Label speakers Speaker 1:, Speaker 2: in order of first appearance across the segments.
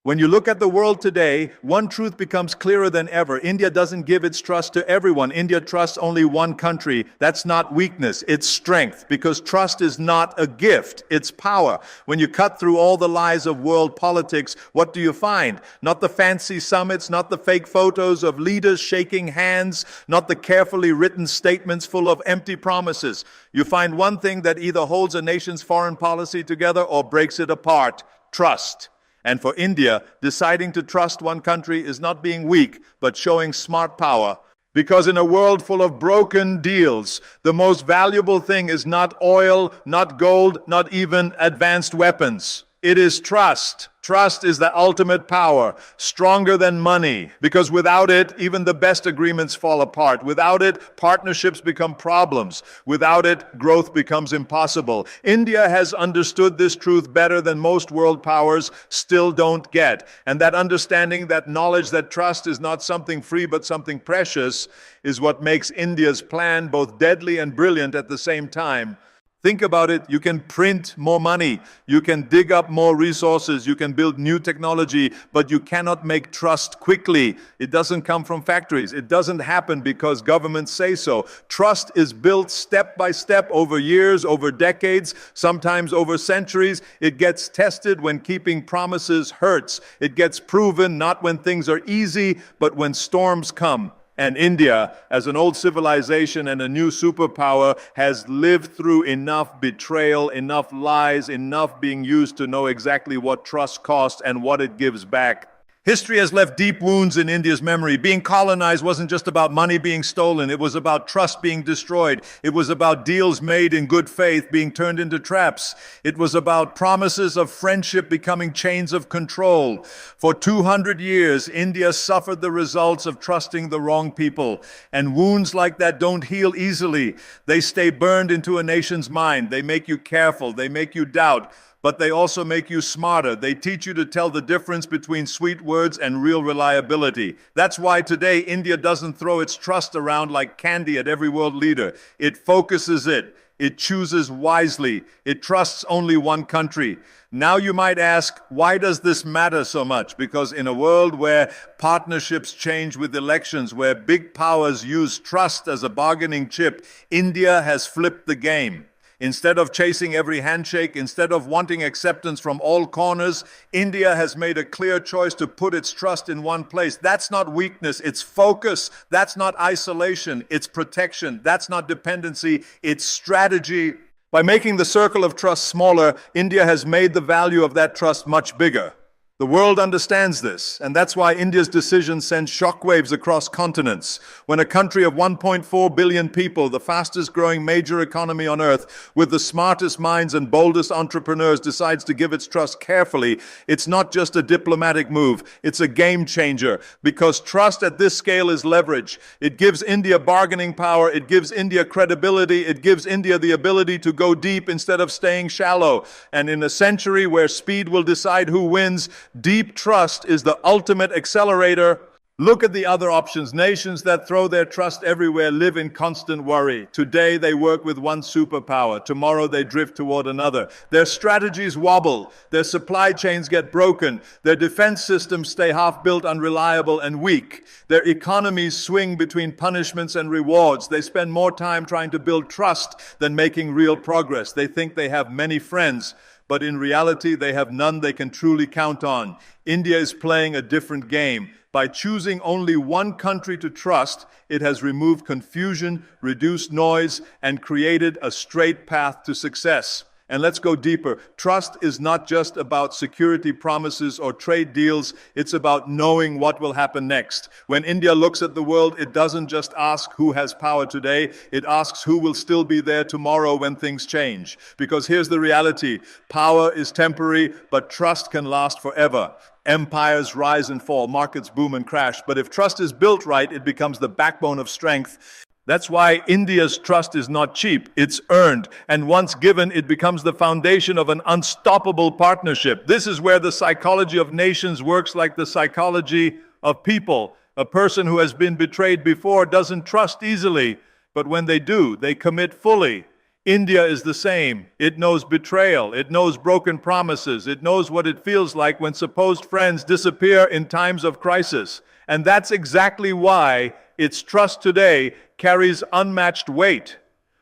Speaker 1: When you look at the world today, one truth becomes clearer than ever. India doesn't give its trust to everyone. India trusts only one country. That's not weakness, it's strength, because trust is not a gift, it's power. When you cut through all the lies of world politics, what do you find? Not the fancy summits, not the fake photos of leaders shaking hands, not the carefully written statements full of empty promises. You find one thing that either holds a nation's foreign policy together or breaks it apart: trust. And for India, deciding to trust one country is not being weak, but showing smart power. Because in a world full of broken deals, the most valuable thing is not oil, not gold, not even advanced weapons. It is trust. Trust is the ultimate power, stronger than money, because without it, even the best agreements fall apart. Without it, partnerships become problems. Without it, growth becomes impossible. India has understood this truth better than most world powers still don't get. And that understanding, that knowledge that trust is not something free but something precious, is what makes India's plan both deadly and brilliant at the same time. Think about it. You can print more money, you can dig up more resources, you can build new technology, but you cannot make trust quickly. It doesn't come from factories. It doesn't happen because governments say so. Trust is built step by step over years, over decades, sometimes over centuries. It gets tested when keeping promises hurts. It gets proven not when things are easy, but when storms come. And India, as an old civilization and a new superpower, has lived through enough betrayal, enough lies, enough being used to know exactly what trust costs and what it gives back. History has left deep wounds in India's memory. Being colonized wasn't just about money being stolen. It was about trust being destroyed. It was about deals made in good faith being turned into traps. It was about promises of friendship becoming chains of control. For 200 years, India suffered the results of trusting the wrong people. And wounds like that don't heal easily. They stay burned into a nation's mind. They make you careful. They make you doubt. But they also make you smarter. They teach you to tell the difference between sweet words and real reliability. That's why today India doesn't throw its trust around like candy at every world leader. It focuses it. It chooses wisely. It trusts only one country. Now you might ask, why does this matter so much? Because in a world where partnerships change with elections, where big powers use trust as a bargaining chip, India has flipped the game. Instead of chasing every handshake, instead of wanting acceptance from all corners, India has made a clear choice to put its trust in one place. That's not weakness, it's focus. That's not isolation, it's protection. That's not dependency, it's strategy. By making the circle of trust smaller, India has made the value of that trust much bigger. The world understands this, and that's why India's decision sends shockwaves across continents. When a country of 1.4 billion people, the fastest growing major economy on earth, with the smartest minds and boldest entrepreneurs, decides to give its trust carefully, it's not just a diplomatic move, it's a game changer. Because trust at this scale is leverage. It gives India bargaining power, it gives India credibility, it gives India the ability to go deep instead of staying shallow. And in a century where speed will decide who wins, deep trust is the ultimate accelerator. Look at the other options. Nations that throw their trust everywhere live in constant worry. Today they work with one superpower. Tomorrow they drift toward another. Their strategies wobble. Their supply chains get broken. Their defense systems stay half-built, unreliable, and weak. Their economies swing between punishments and rewards. They spend more time trying to build trust than making real progress. They think they have many friends, but in reality, they have none they can truly count on. India is playing a different game. By choosing only one country to trust, it has removed confusion, reduced noise, and created a straight path to success. And let's go deeper. Trust is not just about security promises or trade deals. It's about knowing what will happen next. When India looks at the world, it doesn't just ask who has power today. It asks who will still be there tomorrow when things change. Because here's the reality. Power is temporary, but trust can last forever. Empires rise and fall, markets boom and crash. But if trust is built right, it becomes the backbone of strength. That's why India's trust is not cheap, it's earned. And once given, it becomes the foundation of an unstoppable partnership. This is where the psychology of nations works like the psychology of people. A person who has been betrayed before doesn't trust easily, but when they do, they commit fully. India is the same. It knows betrayal. It knows broken promises. It knows what it feels like when supposed friends disappear in times of crisis. And that's exactly why its trust today carries unmatched weight.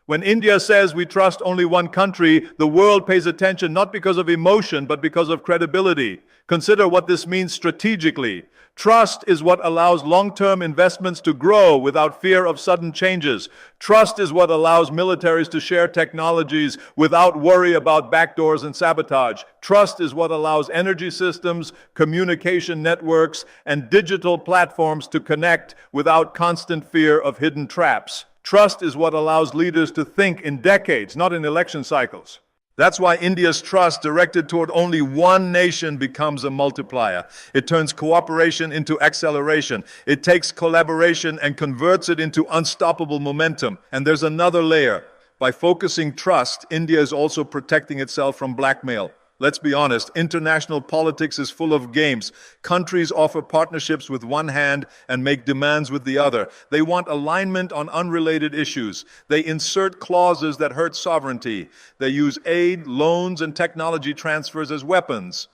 Speaker 1: When India says we trust only one country, the world pays attention not because of emotion, but because of credibility. Consider what this means strategically. Trust is what allows long-term investments to grow without fear of sudden changes. Trust is what allows militaries to share technologies without worry about backdoors and sabotage. Trust is what allows energy systems, communication networks, and digital platforms to connect without constant fear of hidden traps. Trust is what allows leaders to think in decades, not in election cycles. That's why India's trust directed toward only one nation becomes a multiplier. It turns cooperation into acceleration. It takes collaboration and converts it into unstoppable momentum. And there's another layer. By focusing trust, India is also protecting itself from blackmail. Let's be honest, international politics is full of games. Countries offer partnerships with one hand and make demands with the other. They want alignment on unrelated issues. They insert clauses that hurt sovereignty. They use aid, loans, and technology transfers as weapons.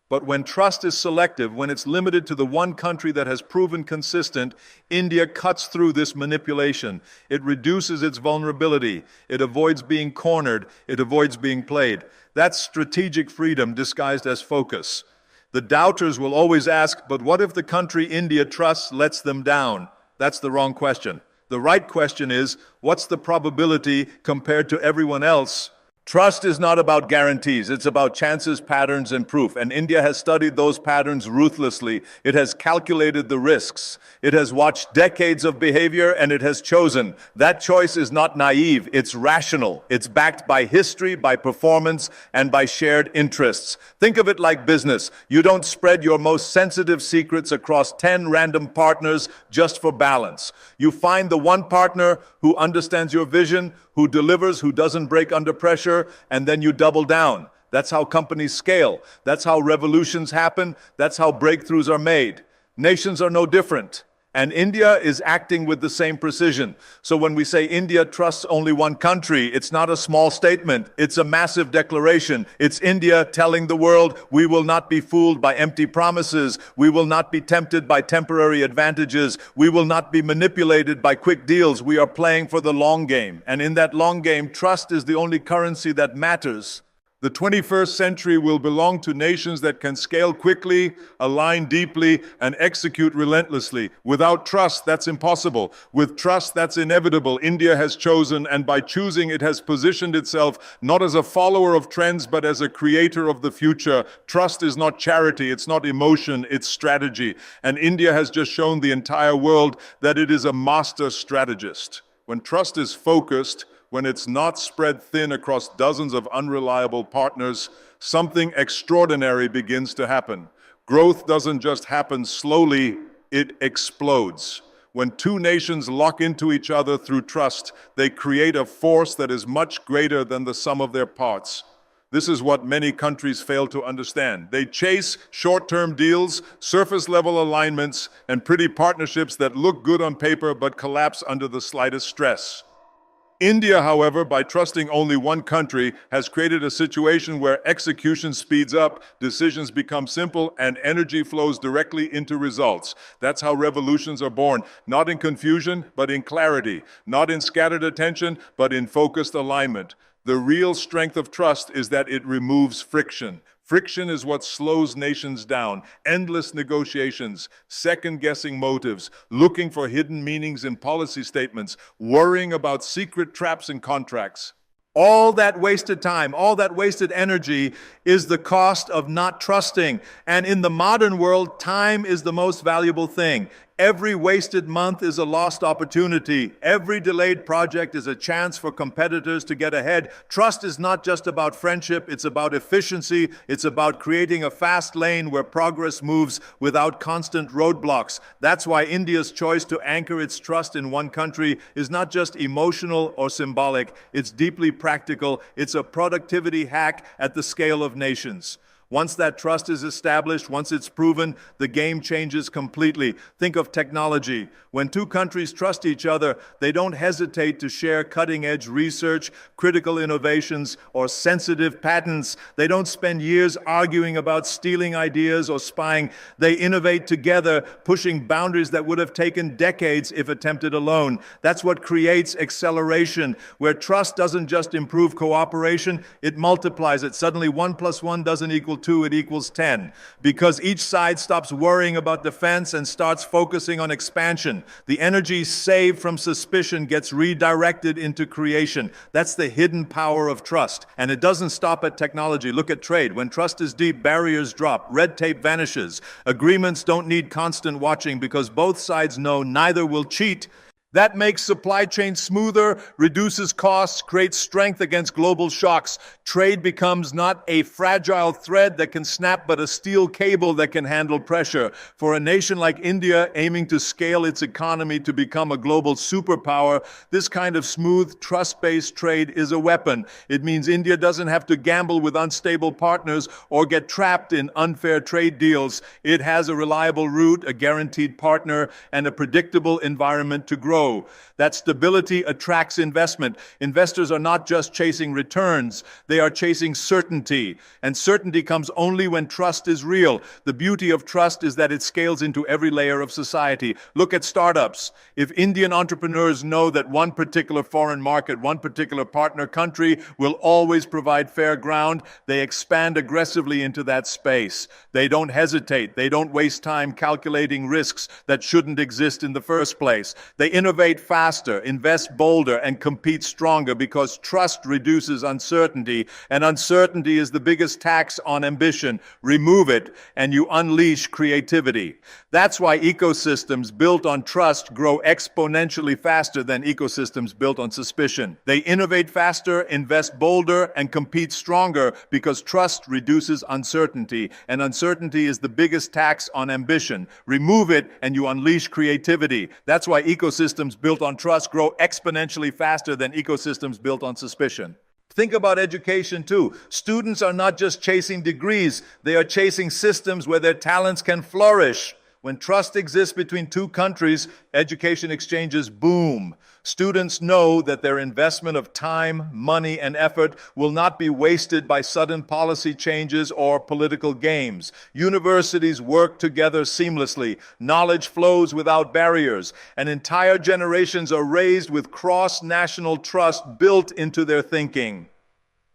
Speaker 1: But when trust is selective, when it's limited to the one country that has proven consistent, India cuts through this manipulation. It reduces its vulnerability. It avoids being cornered. It avoids being played. That's strategic freedom disguised as focus. The doubters will always ask, but what if the country India trusts lets them down? That's the wrong question. The right question is, what's the probability compared to everyone else? Trust is not about guarantees. It's about chances, patterns, and proof. And India has studied those patterns ruthlessly. It has calculated the risks. It has watched decades of behavior, and it has chosen. That choice is not naive. It's rational. It's backed by history, by performance, and by shared interests. Think of it like business. You don't spread your most sensitive secrets across 10 random partners just for balance. You find the one partner who understands your vision, who delivers, who doesn't break under pressure, and then you double down. That's how companies scale. That's how revolutions happen. That's how breakthroughs are made. Nations are no different. And India is acting with the same precision. So when we say India trusts only one country, it's not a small statement. It's a massive declaration. It's India telling the world, we will not be fooled by empty promises. We will not be tempted by temporary advantages. We will not be manipulated by quick deals. We are playing for the long game. And in that long game, trust is the only currency that matters. The 21st century will belong to nations that can scale quickly, align deeply, and execute relentlessly. Without trust, that's impossible. With trust, that's inevitable. India has chosen, and by choosing, it has positioned itself not as a follower of trends, but as a creator of the future. Trust is not charity, it's not emotion, it's strategy. And India has just shown the entire world that it is a master strategist. When trust is focused, when it's not spread thin across dozens of unreliable partners, something extraordinary begins to happen. Growth doesn't just happen slowly, it explodes. When two nations lock into each other through trust, they create a force that is much greater than the sum of their parts. This is what many countries fail to understand. They chase short-term deals, surface-level alignments, and pretty partnerships that look good on paper but collapse under the slightest stress. India, however, by trusting only one country, has created a situation where execution speeds up, decisions become simple, and energy flows directly into results. That's how revolutions are born, not in confusion, but in clarity, not in scattered attention, but in focused alignment. The real strength of trust is that it removes friction. Friction is what slows nations down. Endless negotiations, second-guessing motives, looking for hidden meanings in policy statements, worrying about secret traps in contracts. All that wasted time, all that wasted energy is the cost of not trusting. And in the modern world, time is the most valuable thing. Every wasted month is a lost opportunity. Every delayed project is a chance for competitors to get ahead. Trust is not just about friendship, it's about efficiency. It's about creating a fast lane where progress moves without constant roadblocks. That's why India's choice to anchor its trust in one country is not just emotional or symbolic, it's deeply practical. It's a productivity hack at the scale of nations. Once that trust is established, once it's proven, the game changes completely. Think of technology. When two countries trust each other, they don't hesitate to share cutting-edge research, critical innovations, or sensitive patents. They don't spend years arguing about stealing ideas or spying. They innovate together, pushing boundaries that would have taken decades if attempted alone. That's what creates acceleration, where trust doesn't just improve cooperation, it multiplies it. Suddenly 1 + 1 doesn't equal 2, it equals 10. Because each side stops worrying about defense and starts focusing on expansion. The energy saved from suspicion gets redirected into creation. That's the hidden power of trust. And it doesn't stop at technology. Look at trade. When trust is deep, barriers drop, red tape vanishes. Agreements don't need constant watching because both sides know neither will cheat. That makes supply chains smoother, reduces costs, creates strength against global shocks. Trade becomes not a fragile thread that can snap, but a steel cable that can handle pressure. For a nation like India aiming to scale its economy to become a global superpower, this kind of smooth, trust-based trade is a weapon. It means India doesn't have to gamble with unstable partners or get trapped in unfair trade deals. It has a reliable route, a guaranteed partner, and a predictable environment to grow. That stability attracts investment. Investors are not just chasing returns, they are chasing certainty. And certainty comes only when trust is real. The beauty of trust is that it scales into every layer of society. Look at startups. If Indian entrepreneurs know that one particular foreign market, one particular partner country will always provide fair ground, they expand aggressively into that space. They don't hesitate. They don't waste time calculating risks that shouldn't exist in the first place. They innovate faster, invest bolder, and compete stronger because trust reduces uncertainty, and uncertainty is the biggest tax on ambition. Remove it, and you unleash creativity. That's why ecosystems built on trust grow exponentially faster than ecosystems built on suspicion. They innovate faster, invest bolder, and compete stronger because trust reduces uncertainty, and uncertainty is the biggest tax on ambition. Remove it, and you unleash creativity. That's why ecosystems built on trust grow exponentially faster than ecosystems built on suspicion. Think about education too. Students are not just chasing degrees, they are chasing systems where their talents can flourish. When trust exists between two countries, education exchanges boom. Students know that their investment of time, money, and effort will not be wasted by sudden policy changes or political games. Universities work together seamlessly. Knowledge flows without barriers, and entire generations are raised with cross-national trust built into their thinking.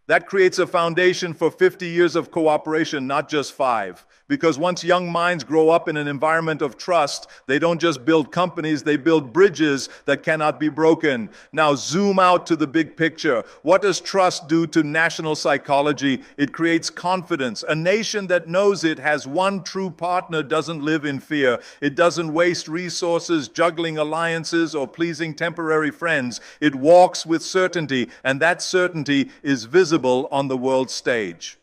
Speaker 1: That creates a foundation for 50 years of cooperation, not just 5. Because once young minds grow up in an environment of trust, they don't just build companies, they build bridges that cannot be broken. Now zoom out to the big picture. What does trust do to national psychology? It creates confidence. A nation that knows it has one true partner doesn't live in fear. It doesn't waste resources juggling alliances or pleasing temporary friends. It walks with certainty, and that certainty is visible on the world stage.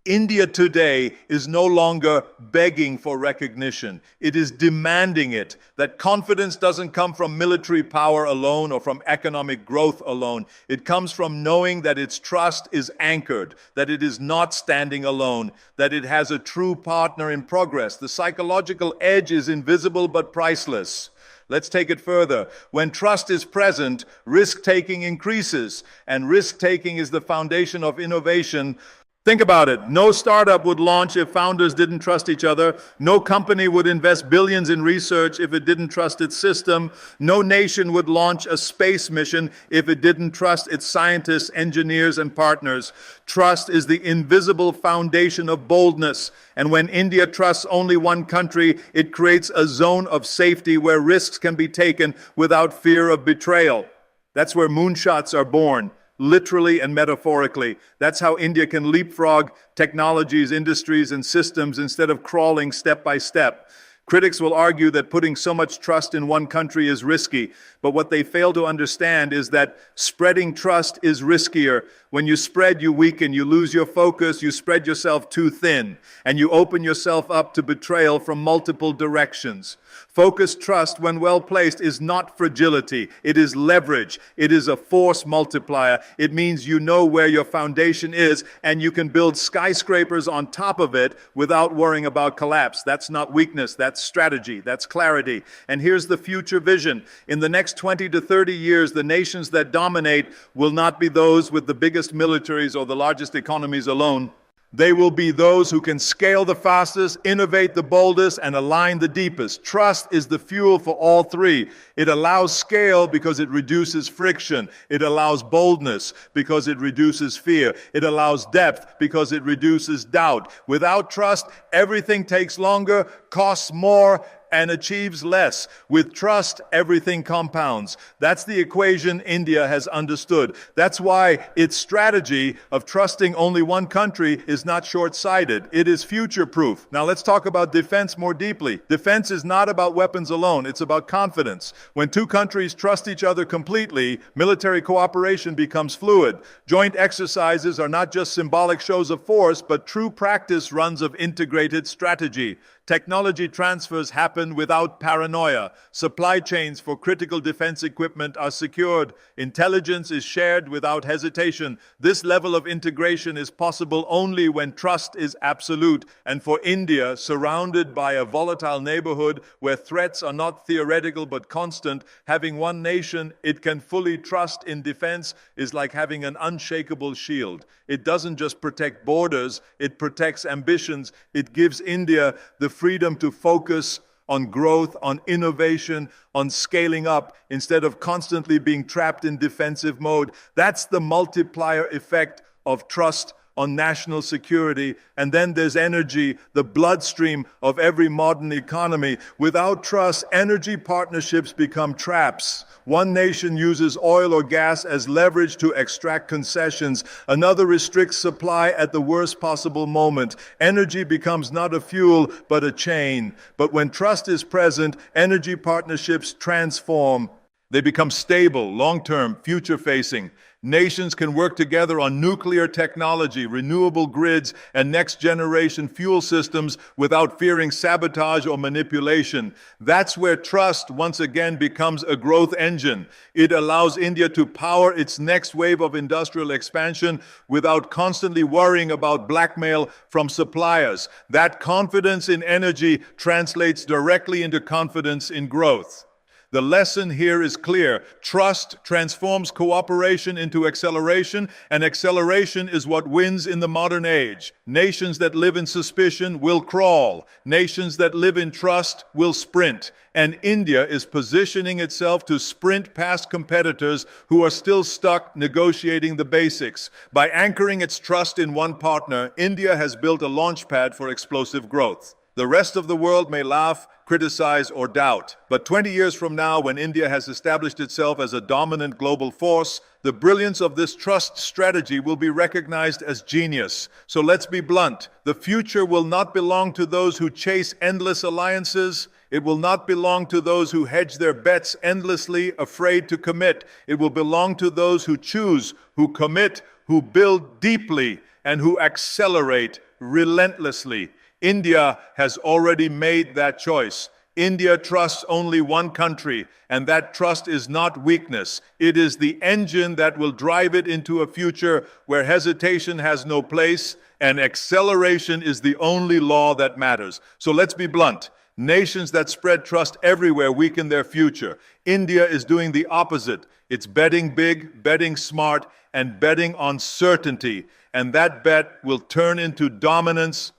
Speaker 1: India today is no longer begging for recognition. It is demanding it. That confidence doesn't come from military power alone or from economic growth alone. It comes from knowing that its trust is anchored, that it is not standing alone, that it has a true partner in progress. The psychological edge is invisible but priceless. Let's take it further. When trust is present, risk-taking increases, and risk-taking is the foundation of innovation. Think about it. No startup would launch if founders didn't trust each other. No company would invest billions in research if it didn't trust its system. No nation would launch a space mission if it didn't trust its scientists, engineers, and partners. Trust is the invisible foundation of boldness. And when India trusts only one country, it creates a zone of safety where risks can be taken without fear of betrayal. That's where moonshots are born. Literally and metaphorically. That's how India can leapfrog technologies, industries, and systems instead of crawling step by step. Critics will argue that putting so much trust in one country is risky, but what they fail to understand is that spreading trust is riskier. When you spread, you weaken, you lose your focus, you spread yourself too thin, and you open yourself up to betrayal from multiple directions. Focused trust, when well placed, is not fragility. It is leverage. It is a force multiplier. It means you know where your foundation is, and you can build skyscrapers on top of it without worrying about collapse. That's not weakness. That's strategy. That's clarity. And here's the future vision. In the next 20 to 30 years, the nations that dominate will not be those with the biggest militaries or the largest economies alone. They will be those who can scale the fastest, innovate the boldest, and align the deepest. Trust is the fuel for all three. It allows scale because it reduces friction. It allows boldness because it reduces fear. It allows depth because it reduces doubt. Without trust, everything takes longer, costs more, and achieves less. With trust, everything compounds. That's the equation India has understood. That's why its strategy of trusting only one country is not short-sighted. It is future-proof. Now let's talk about defense more deeply. Defense is not about weapons alone. It's about confidence. When two countries trust each other completely, military cooperation becomes fluid. Joint exercises are not just symbolic shows of force, but true practice runs of integrated strategy. Technology transfers happen without paranoia. Supply chains for critical defense equipment are secured. Intelligence is shared without hesitation. This level of integration is possible only when trust is absolute. And for India, surrounded by a volatile neighborhood where threats are not theoretical but constant, having one nation it can fully trust in defense is like having an unshakable shield. It doesn't just protect borders, it protects ambitions. It gives India the freedom to focus on growth, on innovation, on scaling up, instead of constantly being trapped in defensive mode. That's the multiplier effect of trust on national security. And then there's energy, the bloodstream of every modern economy. Without trust, energy partnerships become traps. One nation uses oil or gas as leverage to extract concessions. Another restricts supply at the worst possible moment. Energy becomes not a fuel, but a chain. But when trust is present, energy partnerships transform. They become stable, long-term, future-facing. Nations can work together on nuclear technology, renewable grids, and next-generation fuel systems without fearing sabotage or manipulation. That's where trust once again becomes a growth engine. It allows India to power its next wave of industrial expansion without constantly worrying about blackmail from suppliers. That confidence in energy translates directly into confidence in growth. The lesson here is clear. Trust transforms cooperation into acceleration, and acceleration is what wins in the modern age. Nations that live in suspicion will crawl. Nations that live in trust will sprint. And India is positioning itself to sprint past competitors who are still stuck negotiating the basics. By anchoring its trust in one partner, India has built a launchpad for explosive growth. The rest of the world may laugh, criticize, or doubt. But 20 years from now, when India has established itself as a dominant global force, the brilliance of this trust strategy will be recognized as genius. So let's be blunt. The future will not belong to those who chase endless alliances. It will not belong to those who hedge their bets endlessly, afraid to commit. It will belong to those who choose, who commit, who build deeply, and who accelerate relentlessly. India has already made that choice. India trusts only one country, and that trust is not weakness. It is the engine that will drive it into a future where hesitation has no place, and acceleration is the only law that matters. So let's be blunt. Nations that spread trust everywhere weaken their future. India is doing the opposite. It's betting big, betting smart, and betting on certainty. And that bet will turn into dominance,